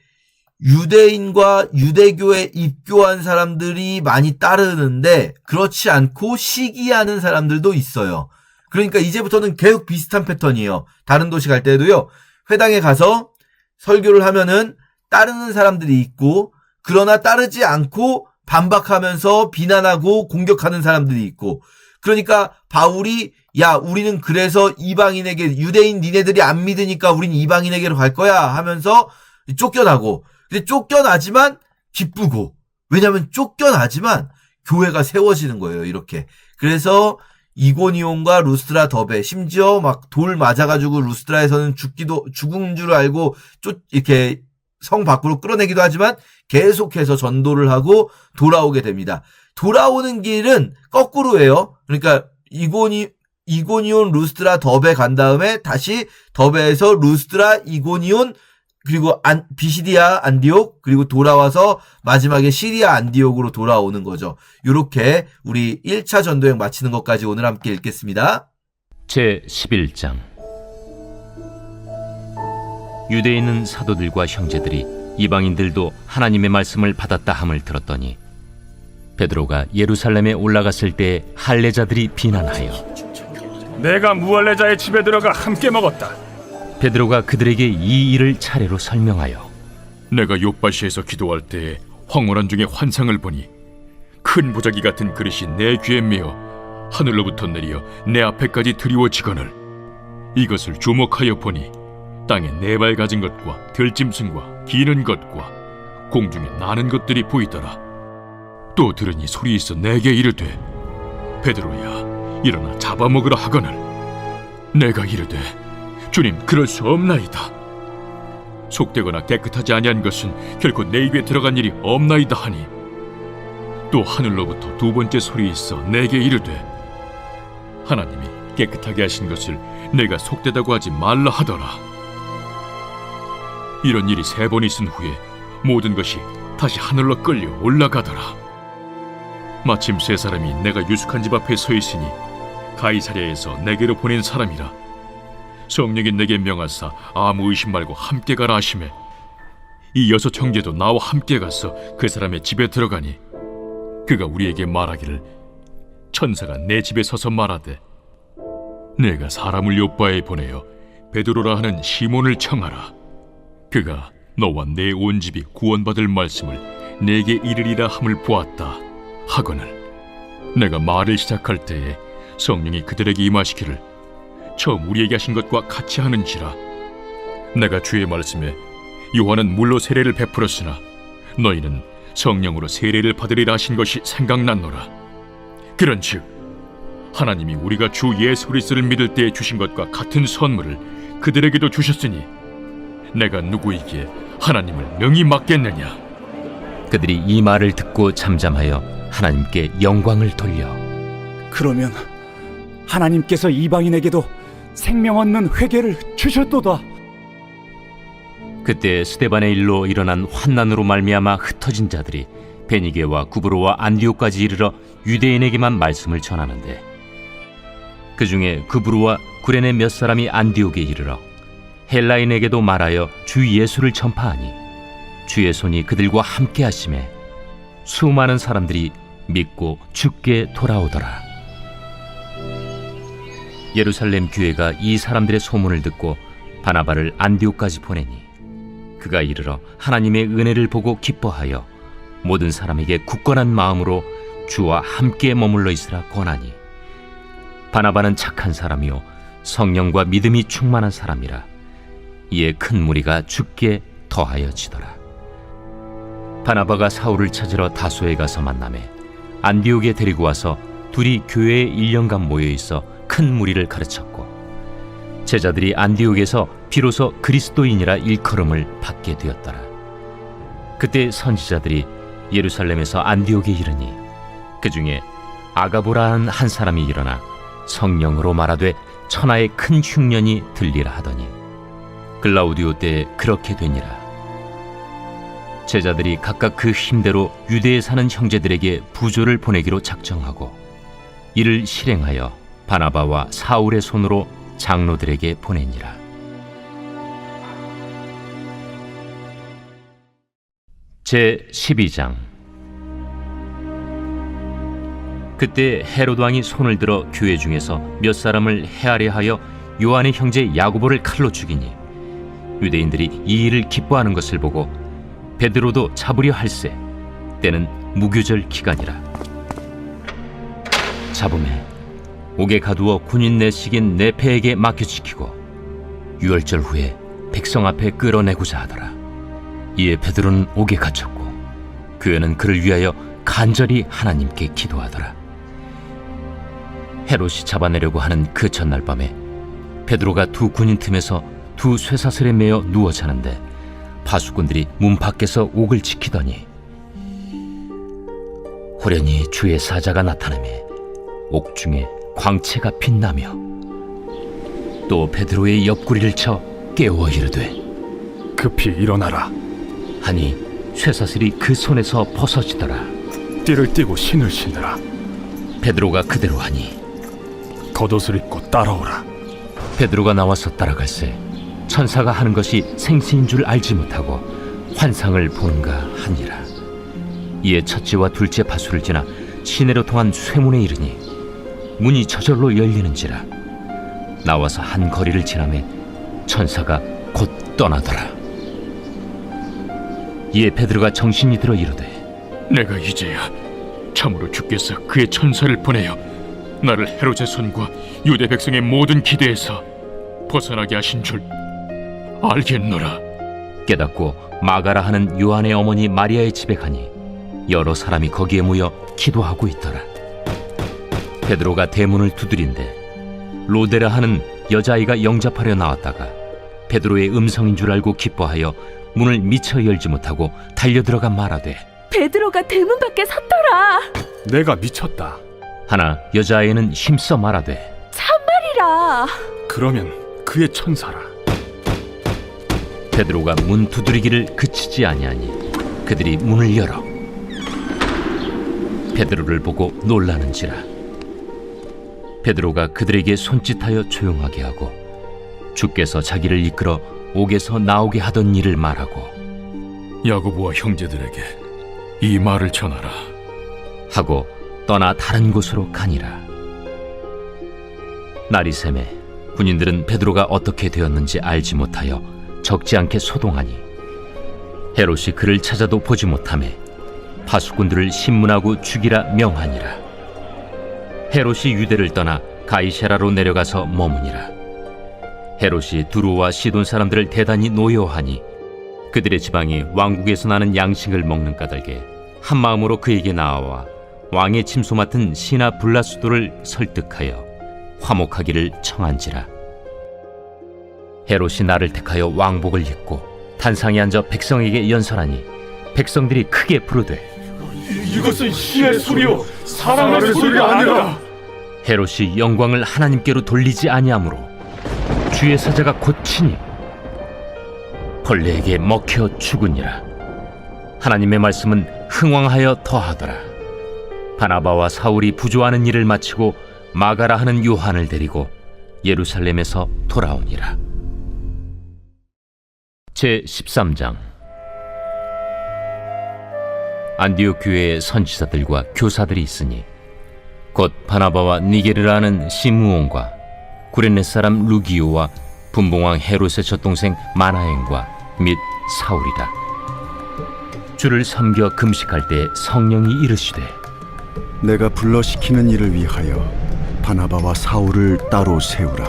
유대인과 유대교에 입교한 사람들이 많이 따르는데 그렇지 않고 시기하는 사람들도 있어요. 그러니까 이제부터는 계속 비슷한 패턴이에요. 다른 도시 갈 때도요. 회당에 가서 설교를 하면은 따르는 사람들이 있고 그러나 따르지 않고 반박하면서 비난하고 공격하는 사람들이 있고 그러니까 바울이 야 우리는 그래서 이방인에게 유대인 니네들이 안 믿으니까 우린 이방인에게로 갈 거야 하면서 쫓겨나고 근데 쫓겨나지만 기쁘고 왜냐하면 쫓겨나지만 교회가 세워지는 거예요. 이렇게 그래서 이고니온과 루스트라 더베 심지어 막 돌 맞아가지고 루스트라에서는 죽은 줄 알고 이렇게 성 밖으로 끌어내기도 하지만 계속해서 전도를 하고 돌아오게 됩니다. 돌아오는 길은 거꾸로예요. 그러니까 이고니온 루스트라 더베 간 다음에 다시 더베에서 루스트라 이고니온 그리고 비시디아 안디옥 그리고 돌아와서 마지막에 시리아 안디옥으로 돌아오는 거죠. 이렇게 우리 1차 전도여행 마치는 것까지 오늘 함께 읽겠습니다. 제 11장 유대에 있는 사도들과 형제들이 이방인들도 하나님의 말씀을 받았다 함을 들었더니 베드로가 예루살렘에 올라갔을 때 할례자들이 비난하여 내가 무할례자의 집에 들어가 함께 먹었다. 베드로가 그들에게 이 일을 차례로 설명하여 내가 요바시에서 기도할 때에 황홀한 중에 환상을 보니 큰 보자기 같은 그릇이 내 귀에 메어 하늘로부터 내려 내 앞에까지 드리워지거늘 이것을 주목하여 보니 땅에 네 발 가진 것과 들짐승과 기는 것과 공중에 나는 것들이 보이더라. 또 들으니 소리 있어 내게 이르되 베드로야 일어나 잡아먹으라 하거늘 내가 이르되 주님 그럴 수 없나이다. 속되거나 깨끗하지 아니한 것은 결코 내 입에 들어간 일이 없나이다 하니 또 하늘로부터 두 번째 소리 있어 내게 이르되 하나님이 깨끗하게 하신 것을 내가 속되다고 하지 말라 하더라. 이런 일이 3번 있은 후에 모든 것이 다시 하늘로 끌려 올라가더라. 마침 3사람이 내가 유숙한 집 앞에 서 있으니 가이사랴에서 내게로 보낸 사람이라. 성령이 내게 명하사 아무 의심 말고 함께 가라 하시매 이 6 형제도 나와 함께 가서 그 사람의 집에 들어가니 그가 우리에게 말하기를 천사가 내 집에 서서 말하되 내가 사람을 요바에 보내어 베드로라 하는 시몬을 청하라. 그가 너와 내 온 집이 구원받을 말씀을 내게 이르리라 함을 보았다 하거늘 내가 말을 시작할 때에 성령이 그들에게 임하시기를 처음 우리에게 하신 것과 같이 하는지라. 내가 주의 말씀에 요한은 물로 세례를 베풀었으나 너희는 성령으로 세례를 받으리라 하신 것이 생각났노라. 그런즉 하나님이 우리가 주 예수 그리스도를 믿을 때에 주신 것과 같은 선물을 그들에게도 주셨으니 내가 누구이기에 하나님을 명히 맡겠느냐. 그들이 이 말을 듣고 잠잠하여 하나님께 영광을 돌려 그러면 하나님께서 이방인에게도 생명 얻는 회개를 주셨도다. 그때 스데반의 일로 일어난 환난으로 말미암아 흩어진 자들이 베니게와 구브로와 안디옥까지 이르러 유대인에게만 말씀을 전하는데 그 중에 구브로와 구레네 몇 사람이 안디옥에 이르러 헬라인에게도 말하여 주 예수를 전파하니 주의 손이 그들과 함께 하심에 수많은 사람들이 믿고 주께 돌아오더라. 예루살렘 교회가 이 사람들의 소문을 듣고 바나바를 안디옥까지 보내니 그가 이르러 하나님의 은혜를 보고 기뻐하여 모든 사람에게 굳건한 마음으로 주와 함께 머물러 있으라 권하니 바나바는 착한 사람이요 성령과 믿음이 충만한 사람이라. 이에 큰 무리가 주께 더하여지더라. 바나바가 사울을 찾으러 다소에 가서 만나매 안디옥에 데리고 와서 둘이 교회에 1년간 모여 있어 큰 무리를 가르쳤고, 제자들이 안디옥에서 비로소 그리스도인이라 일컬음을 받게 되었더라. 그때 선지자들이 예루살렘에서 안디옥에 이르니 그 중에 아가보라는 한 사람이 일어나 성령으로 말하되 천하의 큰 흉년이 들리라 하더니 글라우디오 때에 그렇게 되니라. 제자들이 각각 그 힘대로 유대에 사는 형제들에게 부조를 보내기로 작정하고 이를 실행하여 바나바와 사울의 손으로 장로들에게 보내니라. 제 12장. 그때 헤롯 왕이 손을 들어 교회 중에서 몇 사람을 해하려 하여 요한의 형제 야고보를 칼로 죽이니 유대인들이 이 일을 기뻐하는 것을 보고 베드로도 잡으려 할세. 때는 무교절 기간이라. 잡음에 옥에 가두어 군인 내식인 네페에게 맡겨지키고 유월절 후에 백성 앞에 끌어내고자 하더라. 이에 베드로는 옥에 갇혔고 교회는 그를 위하여 간절히 하나님께 기도하더라. 헤롯이 잡아내려고 하는 그 전날 밤에 베드로가 두 군인 틈에서 두 쇠사슬에 매어 누워 자는데 파수꾼들이 문 밖에서 옥을 지키더니 호련히 주의 사자가 나타나매 옥중에 광채가 빛나며 또 베드로의 옆구리를 쳐 깨워 이르되 급히 일어나라. 하니 쇠사슬이 그 손에서 벗어지더라. 띠를 띠고 신을 신으라. 베드로가 그대로 하니 겉옷을 입고 따라오라. 베드로가 나와서 따라갈새 천사가 하는 것이 생시인 줄 알지 못하고 환상을 보는가 하니라. 이에 첫째와 둘째 파수를 지나 시내로 통한 쇠문에 이르니 문이 저절로 열리는지라. 나와서 한 거리를 지나매 천사가 곧 떠나더라. 이에 베드로가 정신이 들어 이르되 내가 이제야 참으로 주께서 그의 천사를 보내어 나를 헤롯의 손과 유대 백성의 모든 기대에서 벗어나게 하신 줄 알겠노라. 깨닫고 마가라 하는 요한의 어머니 마리아의 집에 가니 여러 사람이 거기에 모여 기도하고 있더라. 베드로가 대문을 두드린데 로데라 하는 여자아이가 영접하려 나왔다가 베드로의 음성인 줄 알고 기뻐하여 문을 미처 열지 못하고 달려들어가 말하되 베드로가 대문 밖에 섰더라. 내가 미쳤다. 하나 여자아이는 힘써 말하되 참말이라. 그러면 그의 천사라. 베드로가 문 두드리기를 그치지 아니하니 그들이 문을 열어 베드로를 보고 놀라는지라. 베드로가 그들에게 손짓하여 조용하게 하고 주께서 자기를 이끌어 옥에서 나오게 하던 일을 말하고 야고보와 형제들에게 이 말을 전하라. 하고 떠나 다른 곳으로 가니라. 날이 새매 군인들은 베드로가 어떻게 되었는지 알지 못하여 적지 않게 소동하니 헤롯이 그를 찾아도 보지 못하매 파수꾼들을 신문하고 죽이라 명하니라. 헤롯이 유대를 떠나 가이사라로 내려가서 머무니라. 헤롯이 두로와 시돈 사람들을 대단히 노여하니 그들의 지방이 왕국에서 나는 양식을 먹는 까닭에 한 마음으로 그에게 나아와 왕의 침소 맡은 시나 블라수도를 설득하여 화목하기를 청한지라. 헤롯이 나를 택하여 왕복을 입고 단상에 앉아 백성에게 연설하니 백성들이 크게 부르되 이것은 신의 소리요 사람의 소리가 아니라. 헤롯이 영광을 하나님께로 돌리지 아니하므로 주의 사자가 곧치니 벌레에게 먹혀 죽으니라. 하나님의 말씀은 흥왕하여 더하더라. 바나바와 사울이 부조하는 일을 마치고 마가라 하는 요한을 데리고 예루살렘에서 돌아오니라. 제 13장. 안디옥 교회에 선지자들과 교사들이 있으니 곧 바나바와 니게르라는 시므온과 구레네 사람 루기오와 분봉왕 헤롯의 젖동생 마나엔과 및 사울이라. 주를 섬겨 금식할 때 성령이 이르시되 내가 불러시키는 일을 위하여 바나바와 사울을 따로 세우라.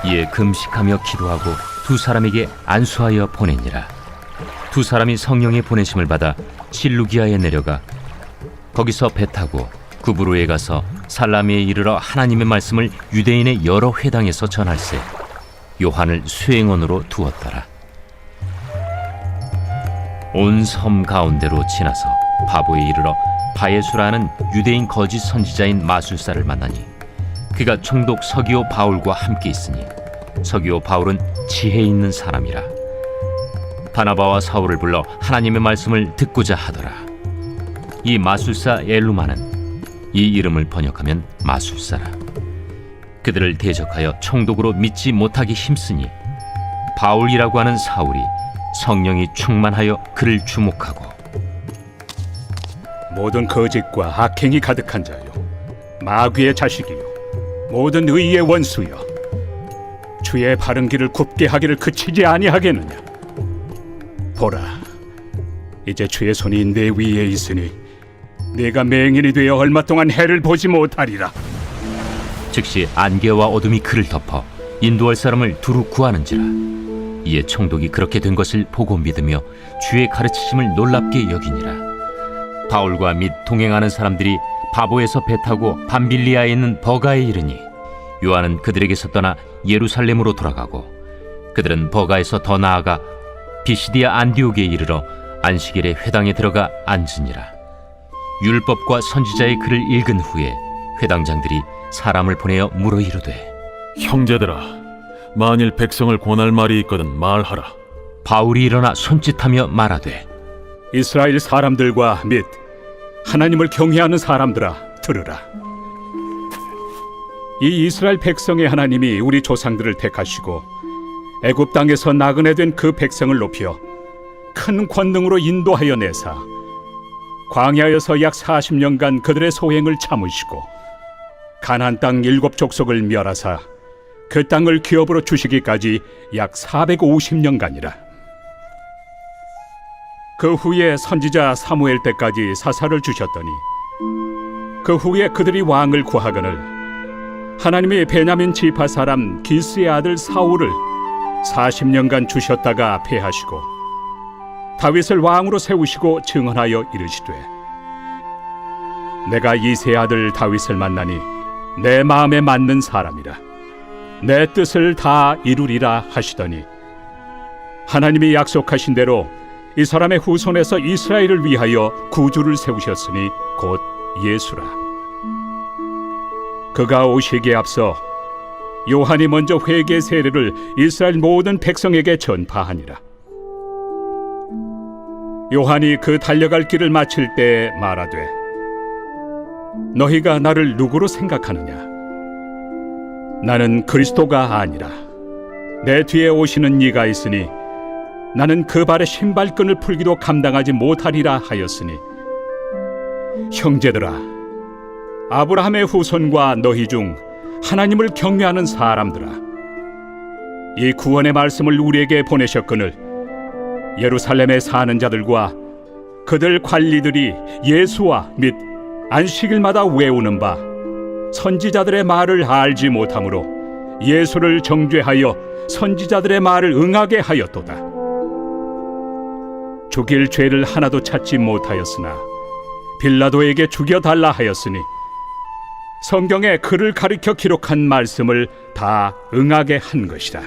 이에 금식하며 기도하고 두 사람에게 안수하여 보내니라. 두 사람이 성령의 보내심을 받아 실루기아에 내려가 거기서 배 타고 구브로에 가서 살라미에 이르러 하나님의 말씀을 유대인의 여러 회당에서 전할세 요한을 수행원으로 두었더라. 온 섬 가운데로 지나서 바보에 이르러 바예수라는 유대인 거짓 선지자인 마술사를 만나니 그가 총독 서기오 바울과 함께 있으니 서기오 바울은 지혜 있는 사람이라. 바나바와 사울을 불러 하나님의 말씀을 듣고자 하더라. 이 마술사 엘루마는 이 이름을 번역하면 마술사라. 그들을 대적하여 총독으로 믿지 못하기 힘쓰니 바울이라고 하는 사울이 성령이 충만하여 그를 주목하고 모든 거짓과 악행이 가득한 자요, 마귀의 자식이요, 모든 의의 원수여, 주의 바른 길을 굽게 하기를 그치지 아니하겠느냐. 보라, 이제 주의 손이 내 위에 있으니 네가 맹인이 되어 얼마 동안 해를 보지 못하리라. 즉시 안개와 어둠이 그를 덮어 인도할 사람을 두루 구하는지라. 이에 총독이 그렇게 된 것을 보고 믿으며 주의 가르치심을 놀랍게 여기니라. 바울과 및 동행하는 사람들이 바보에서 배 타고 밤빌리아에 있는 버가에 이르니 요한은 그들에게서 떠나 예루살렘으로 돌아가고 그들은 버가에서 더 나아가 비시디아 안디옥에 이르러 안식일에 회당에 들어가 앉으니라. 율법과 선지자의 글을 읽은 후에 회당장들이 사람을 보내어 물어 이르되 형제들아, 만일 백성을 권할 말이 있거든 말하라. 바울이 일어나 손짓하며 말하되 이스라엘 사람들과 및 하나님을 경외하는 사람들아, 들으라. 이 이스라엘 백성의 하나님이 우리 조상들을 택하시고 애굽 땅에서 나그네 된 그 백성을 높여 큰 권능으로 인도하여 내사 광야에서 약 40년간 그들의 소행을 참으시고 가나안 땅 7 족속을 멸하사 그 땅을 기업으로 주시기까지 약 450년간이라. 그 후에 선지자 사무엘 때까지 사사를 주셨더니 그 후에 그들이 왕을 구하거늘 하나님이 베냐민 지파 사람 기스의 아들 사울을 40년간 주셨다가 패하시고 다윗을 왕으로 세우시고 증언하여 이르시되 내가 이새의 아들 다윗을 만나니 내 마음에 맞는 사람이라. 내 뜻을 다 이루리라 하시더니 하나님이 약속하신 대로 이 사람의 후손에서 이스라엘을 위하여 구주를 세우셨으니 곧 예수라. 그가 오시기에 앞서 요한이 먼저 회개 세례를 이스라엘 모든 백성에게 전파하니라. 요한이 그 달려갈 길을 마칠 때 말하되 너희가 나를 누구로 생각하느냐? 나는 그리스도가 아니라 내 뒤에 오시는 이가 있으니 나는 그 발의 신발끈을 풀기도 감당하지 못하리라 하였으니 형제들아, 아브라함의 후손과 너희 중 하나님을 경외하는 사람들아, 이 구원의 말씀을 우리에게 보내셨거늘 예루살렘에 사는 자들과 그들 관리들이 예수와 및 안식일마다 외우는 바 선지자들의 말을 알지 못하므로 예수를 정죄하여 선지자들의 말을 응하게 하였도다. 죽일 죄를 하나도 찾지 못하였으나 빌라도에게 죽여달라 하였으니 성경에 그를 가리켜 기록한 말씀을 다 응하게 한 것이다.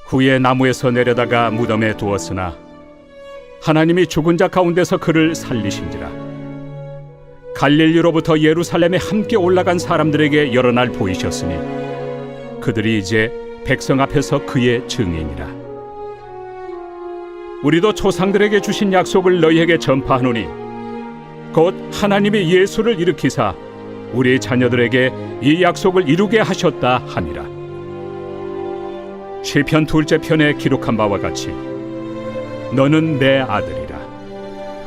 후에 나무에서 내려다가 무덤에 두었으나 하나님이 죽은 자 가운데서 그를 살리신지라. 갈릴리로부터 예루살렘에 함께 올라간 사람들에게 여러 날 보이셨으니 그들이 이제 백성 앞에서 그의 증인이라. 우리도 조상들에게 주신 약속을 너희에게 전파하노니 곧 하나님이 예수를 일으키사 우리 자녀들에게 이 약속을 이루게 하셨다 하니라. 시편 2째 편에 기록한 바와 같이 너는 내 아들이라.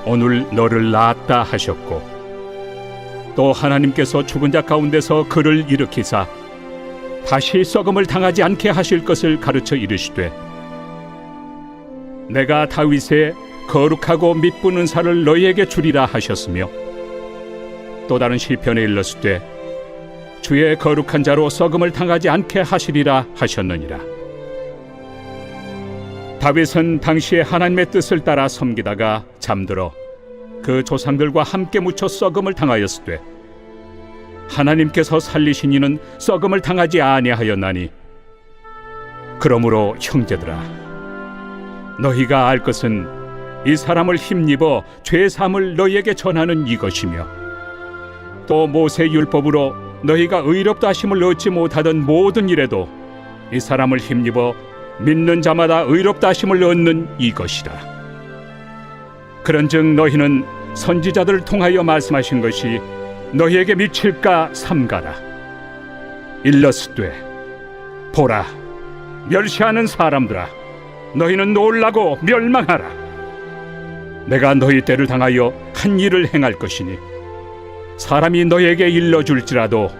오늘 너를 낳았다 하셨고 또 하나님께서 죽은 자 가운데서 그를 일으키사 다시 썩음을 당하지 않게 하실 것을 가르쳐 이르시되 내가 다윗의 거룩하고 미쁜 은사를 너희에게 주리라 하셨으며 또 다른 시편에 일렀을 주의 거룩한 자로 썩음을 당하지 않게 하시리라 하셨느니라. 다윗은 당시에 하나님의 뜻을 따라 섬기다가 잠들어 그 조상들과 함께 묻혀 썩음을 당하였으되 하나님께서 살리신 이는 썩음을 당하지 아니하였나니 그러므로 형제들아 너희가 알 것은 이 사람을 힘입어 죄 사함을 너희에게 전하는 이것이며 또 모세 율법으로 너희가 의롭다 하심을 얻지 못하던 모든 일에도 이 사람을 힘입어 믿는 자마다 의롭다 하심을 얻는 이것이라. 그런즉 너희는 선지자들을 통하여 말씀하신 것이 너희에게 미칠까 삼가라. 일러스되 보라 멸시하는 사람들아 너희는 놀라고 멸망하라. 내가 너희 때를 당하여 한 일을 행할 것이니 사람이 너희에게 일러줄지라도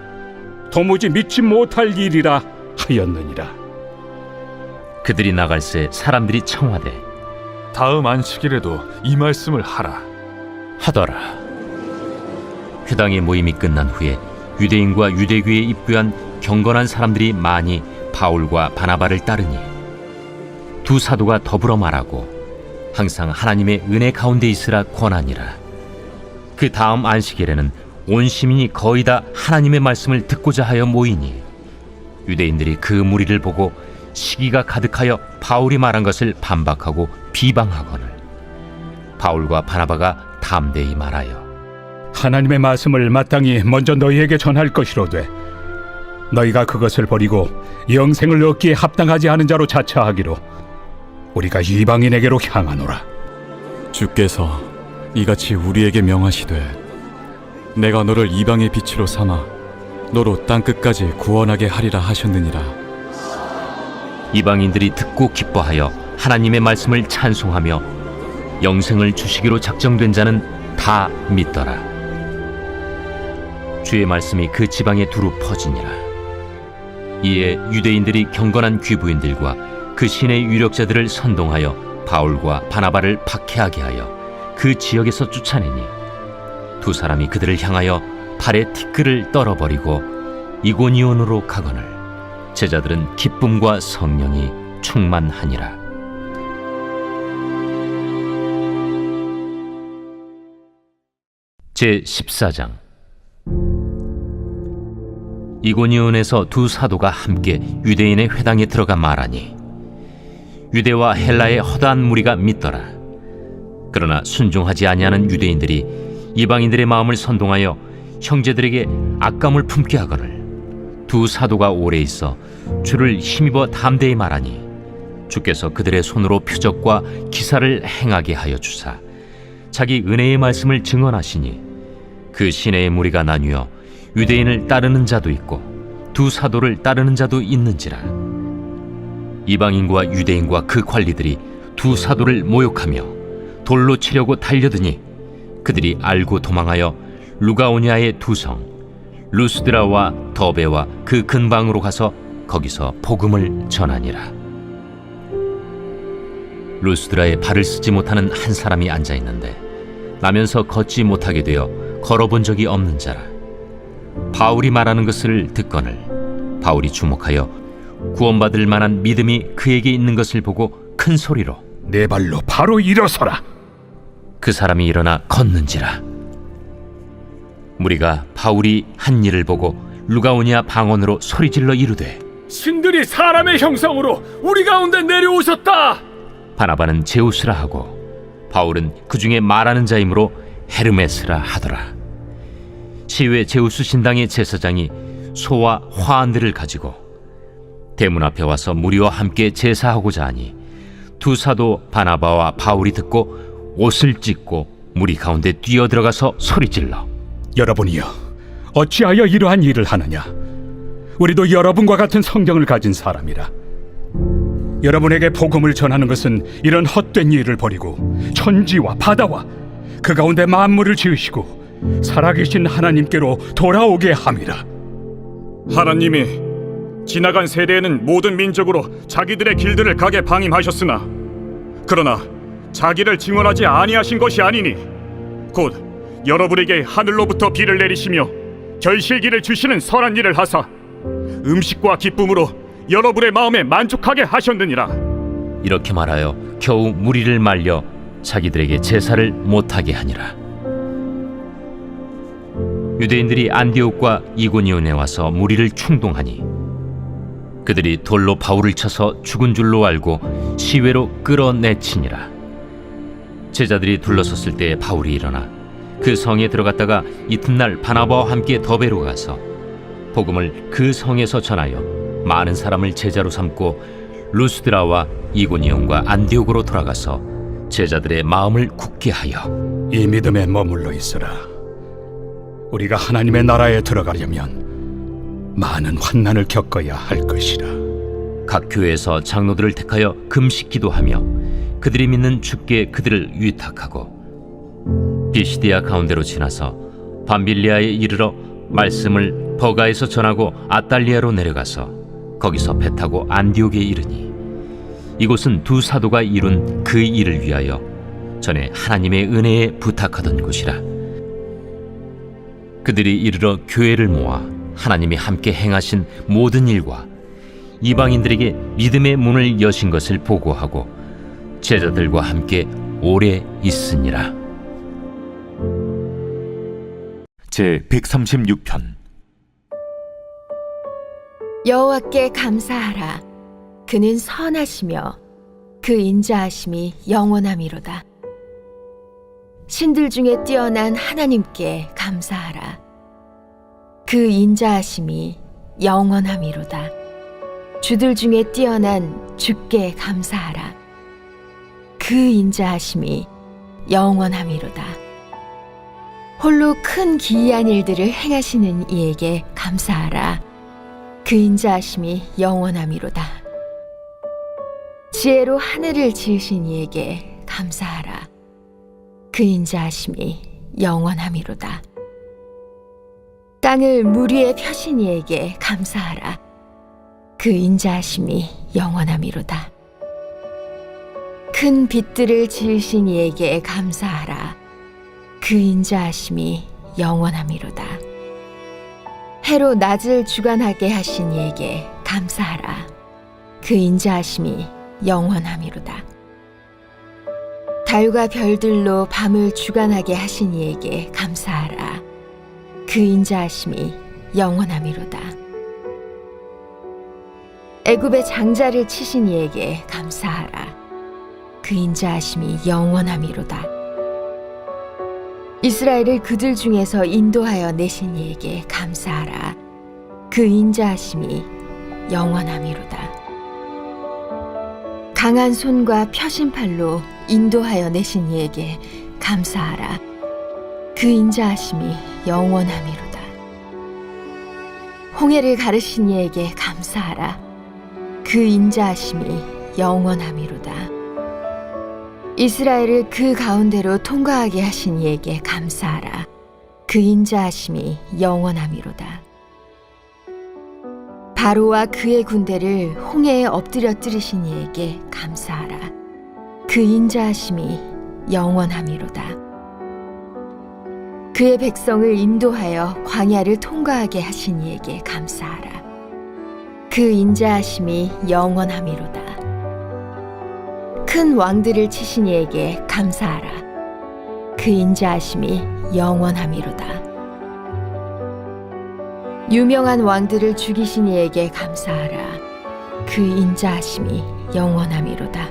도무지 믿지 못할 일이라 하였느니라. 그들이 나갈새 사람들이 청하되 다음 안식일에도 이 말씀을 하라. 하더라. 회당의 모임이 끝난 후에 유대인과 유대교에 입부한 경건한 사람들이 많이 바울과 바나바를 따르니 두 사도가 더불어 말하고 항상 하나님의 은혜 가운데 있으라 권하니라. 그 다음 안식일에는 온 시민이 거의 다 하나님의 말씀을 듣고자 하여 모이니 유대인들이 그 무리를 보고 시기가 가득하여 바울이 말한 것을 반박하고 비방하거늘 바울과 바나바가 담대히 말하여 하나님의 말씀을 마땅히 먼저 너희에게 전할 것이로되 너희가 그것을 버리고 영생을 얻기에 합당하지 않은 자로 자처하기로 우리가 이방인에게로 향하노라. 주께서 이같이 우리에게 명하시되 내가 너를 이방의 빛으로 삼아 너로 땅끝까지 구원하게 하리라 하셨느니라. 이방인들이 듣고 기뻐하여 하나님의 말씀을 찬송하며 영생을 주시기로 작정된 자는 다 믿더라. 주의 말씀이 그 지방에 두루 퍼지니라. 이에 유대인들이 경건한 귀부인들과 그 신의 유력자들을 선동하여 바울과 바나바를 박해하게 하여 그 지역에서 쫓아내니 두 사람이 그들을 향하여 발에 티끌을 떨어버리고 이고니온으로 가거늘 제자들은 기쁨과 성령이 충만하니라. 제14장. 이고니온에서 두 사도가 함께 유대인의 회당에 들어가 말하니 유대와 헬라의 허다한 무리가 믿더라. 그러나 순종하지 아니하는 유대인들이 이방인들의 마음을 선동하여 형제들에게 악감을 품게 하거늘 두 사도가 오래 있어 주를 힘입어 담대히 말하니 주께서 그들의 손으로 표적과 기사를 행하게 하여 주사 자기 은혜의 말씀을 증언하시니 그 시내의 무리가 나뉘어 유대인을 따르는 자도 있고 두 사도를 따르는 자도 있는지라. 이방인과 유대인과 그 관리들이 두 사도를 모욕하며 돌로 치려고 달려드니 그들이 알고 도망하여 루가오니아의 두 성 루스드라와 더베와 그 근방으로 가서 거기서 복음을 전하니라. 루스드라에 발을 쓰지 못하는 한 사람이 앉아 있는데 나면서 걷지 못하게 되어 걸어본 적이 없는 자라. 바울이 말하는 것을 듣거늘 바울이 주목하여 구원받을 만한 믿음이 그에게 있는 것을 보고 큰 소리로 네 발로 바로 일어서라. 그 사람이 일어나 걷는지라. 무리가 바울이 한 일을 보고 루가오니아 방언으로 소리질러 이르되 신들이 사람의 형상으로 우리 가운데 내려오셨다. 바나바는 제우스라 하고 바울은 그 중에 말하는 자이므로 헤르메스라 하더라. 시외 제우스 신당의 제사장이 소와 화환들을 가지고 대문 앞에 와서 무리와 함께 제사하고자 하니 두 사도 바나바와 바울이 듣고 옷을 찢고 무리 가운데 뛰어들어가서 소리질러 여러분이여 어찌하여 이러한 일을 하느냐. 우리도 여러분과 같은 성경을 가진 사람이라. 여러분에게 복음을 전하는 것은 이런 헛된 일을 버리고 천지와 바다와 그 가운데 만물을 지으시고 살아계신 하나님께로 돌아오게 함이라. 하나님이 지나간 세대에는 모든 민족으로 자기들의 길들을 가게 방임하셨으나 그러나 자기를 증언하지 아니하신 것이 아니니 곧 여러분에게 하늘로부터 비를 내리시며 결실기를 주시는 선한 일을 하사 음식과 기쁨으로 여러분의 마음에 만족하게 하셨느니라. 이렇게 말하여 겨우 무리를 말려 자기들에게 제사를 못하게 하니라. 유대인들이 안디옥과 이고니온에 와서 무리를 충동하니 그들이 돌로 바울을 쳐서 죽은 줄로 알고 시외로 끌어내치니라. 제자들이 둘러섰을 때 바울이 일어나 그 성에 들어갔다가 이튿날 바나바와 함께 더베로 가서 복음을 그 성에서 전하여 많은 사람을 제자로 삼고 루스드라와 이고니온과 안디옥으로 돌아가서 제자들의 마음을 굳게 하여 이 믿음에 머물러 있으라. 우리가 하나님의 나라에 들어가려면 많은 환난을 겪어야 할 것이라. 각 교회에서 장로들을 택하여 금식 기도하며 그들이 믿는 주께 그들을 위탁하고 비시디아 가운데로 지나서 밤빌리아에 이르러 말씀을 버가에서 전하고 아달리아로 내려가서 거기서 배 타고 안디옥에 이르니 이곳은 두 사도가 이룬 그 일을 위하여 전에 하나님의 은혜에 부탁하던 곳이라. 그들이 이르러 교회를 모아 하나님이 함께 행하신 모든 일과 이방인들에게 믿음의 문을 여신 것을 보고하고 제자들과 함께 오래 있으니라. 제 136편. 여호와께 감사하라. 그는 선하시며 그 인자하심이 영원함이로다. 신들 중에 뛰어난 하나님께 감사하라. 그 인자하심이 영원함이로다. 주들 중에 뛰어난 주께 감사하라. 그 인자하심이 영원함이로다. 홀로 큰 기이한 일들을 행하시는 이에게 감사하라. 그 인자하심이 영원함이로다. 지혜로 하늘을 지으신 이에게 감사하라. 그 인자하심이 영원함이로다. 땅을 물 위에 펴신 이에게 감사하라. 그 인자하심이 영원함이로다. 큰 빛들을 지으신 이에게 감사하라. 그 인자하심이 영원함이로다. 해로 낮을 주관하게 하신 이에게 감사하라. 그 인자하심이 영원함이로다. 달과 별들로 밤을 주관하게 하신 이에게 감사하라. 그 인자하심이 영원함이로다. 애굽의 장자를 치신 이에게 감사하라. 그 인자하심이 영원함이로다. 이스라엘을 그들 중에서 인도하여 내신 이에게 감사하라. 그 인자하심이 영원함이로다. 강한 손과 펴신 팔로 인도하여 내신 이에게 감사하라. 그 인자하심이 영원함이로다. 홍해를 가르신 이에게 감사하라. 그 인자하심이 영원함이로다. 이스라엘을 그 가운데로 통과하게 하신 이에게 감사하라. 그 인자하심이 영원함이로다. 바로와 그의 군대를 홍해에 엎드려 뜨리신 이에게 감사하라. 그 인자하심이 영원함이로다. 그의 백성을 인도하여 광야를 통과하게 하신 이에게 감사하라. 그 인자하심이 영원함이로다. 큰 왕들을 치신 이에게 감사하라. 그 인자하심이 영원함이로다. 유명한 왕들을 죽이신 이에게 감사하라. 그 인자하심이 영원함이로다.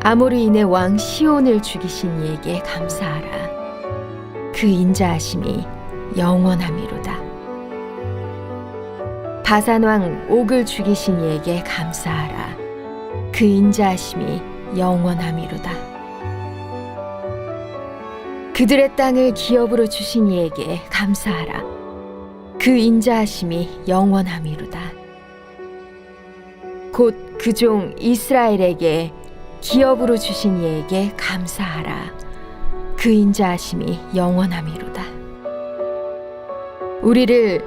아모르인의 왕 시온을 죽이신 이에게 감사하라. 그 인자하심이 영원함이로다. 바산 왕 옥을 죽이신 이에게 감사하라. 그 인자하심이 영원함이로다. 그들의 땅을 기업으로 주신 이에게 감사하라. 그 인자하심이 영원함이로다. 곧 그 종 이스라엘에게 기업으로 주신 이에게 감사하라. 그 인자하심이 영원함이로다. 우리를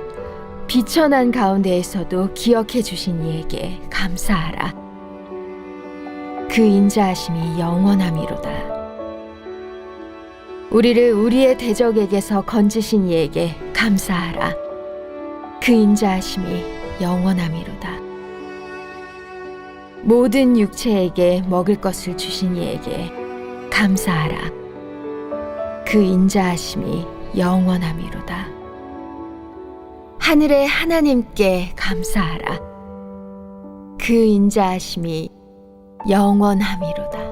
비천한 가운데에서도 기억해 주신 이에게 감사하라. 그 인자하심이 영원함이로다. 우리를 우리의 대적에게서 건지신 이에게 감사하라. 그 인자하심이 영원함이로다. 모든 육체에게 먹을 것을 주신 이에게 감사하라. 그 인자하심이 영원함이로다. 하늘의 하나님께 감사하라. 그 인자하심이 영원함이로다.